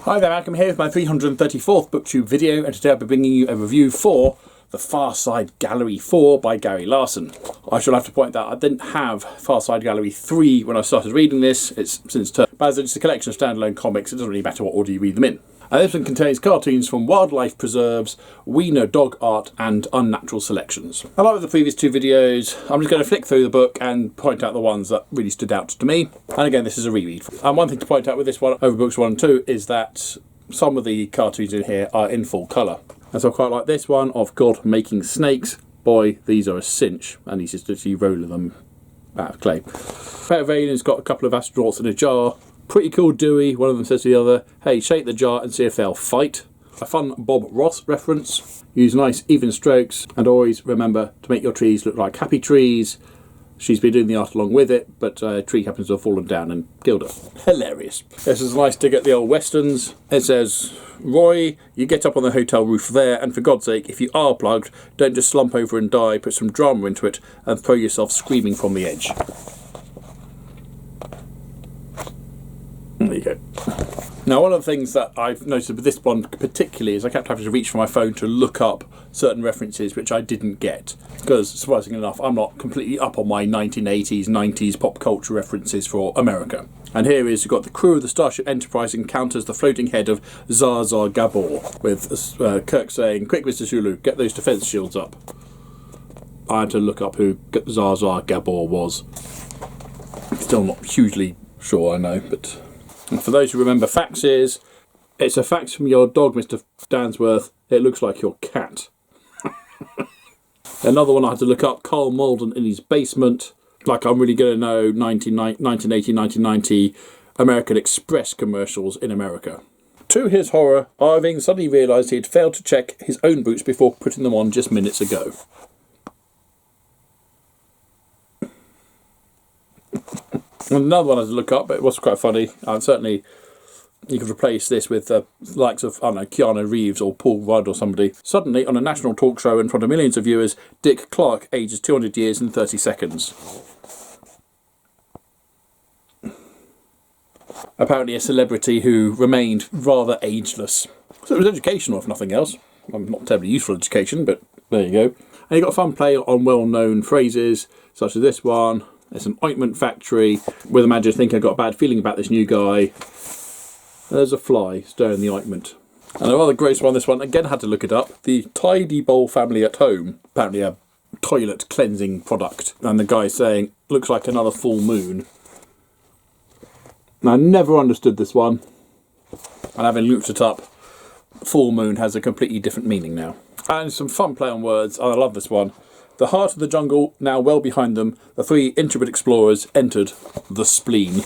Hi there, Malcolm here with my 334th Booktube video, and today I'll be bringing you a review for The Far Side Gallery 4 by Gary Larson. I shall have to point out I didn't have Far Side Gallery 3 when I started reading this. It's since turned, but as it's a collection of standalone comics, it doesn't really matter what order you read them in. And this one contains cartoons from wildlife preserves, Wiener dog art and unnatural selections. And like with the previous two videos, I'm just going to flick through the book and point out the ones that really stood out to me. And again, this is a reread. And one thing to point out with this one over books 1 and 2 is that some of the cartoons in here are in full colour. And so I quite like this one of God making snakes. Boy, these are a cinch. And he's just literally rolling them out of clay. Petavalian's got a couple of astronauts in a jar. Pretty cool Dewey, one of them says to the other, hey, shake the jar and see if they'll fight. A fun Bob Ross reference. Use nice even strokes and always remember to make your trees look like happy trees. She's been doing the art along with it, but a tree happens to have fallen down and killed her. Hilarious. This is a nice dig at the old westerns. It says, Roy, you get up on the hotel roof there, and for God's sake, if you are plugged, don't just slump over and die, put some drama into it and throw yourself screaming from the edge. There you go. Now, one of the things that I've noticed with this one particularly is I kept having to reach for my phone to look up certain references which I didn't get. Because, surprisingly enough, I'm not completely up on my 1980s, 90s pop culture references for America. And here is, you've got the crew of the Starship Enterprise encounters the floating head of Zar Zar Gabor, with Kirk saying, quick, Mr. Sulu, get those defence shields up. I had to look up who Zar Zar Gabor was. Still not hugely sure, I know, but... And for those who remember faxes, it's a fax from your dog, Mr. Dansworth. It looks like your cat. Another one I had to look up, Carl Malden in his basement. Like I'm really going to know 1980, 1990 American Express commercials in America. To his horror, Irving suddenly realised he had failed to check his own boots before putting them on just minutes ago. Another one I had to look up, but it was quite funny. Certainly, you could replace this with the likes of, I don't know, Keanu Reeves or Paul Rudd or somebody. Suddenly, on a national talk show in front of millions of viewers, Dick Clark ages 200 years in 30 seconds. Apparently a celebrity who remained rather ageless. So it was educational, if nothing else. Not terribly useful education, but there you go. And you got fun play on well-known phrases, such as this one. It's an ointment factory where the manager thinking I got a bad feeling about this new guy. There's a fly stirring the ointment. And a rather gross one, this one, again had to look it up. The Tidy Bowl family at home, apparently a toilet cleansing product. And the guy saying, looks like another full moon. Now, I never understood this one. And having looked it up, full moon has a completely different meaning now. And some fun play on words, and I love this one. The heart of the jungle, now well behind them, the three intrepid explorers entered the spleen.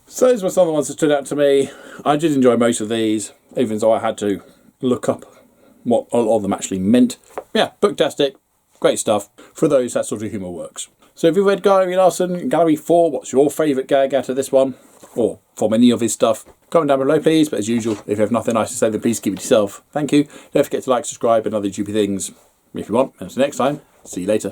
So those were some of the ones that stood out to me. I did enjoy most of these, even though I had to look up what a lot of them actually meant. Yeah, booktastic, great stuff. For those, that sort of humour works. So if you've read Gary Larson, Gallery 4, what's your favourite gag out of this one? Or from any of his stuff? Comment down below, please. But as usual, if you have nothing nice to say, then please keep it to yourself. Thank you. Don't forget to like, subscribe, and other YouTube things if you want. And until next time, see you later.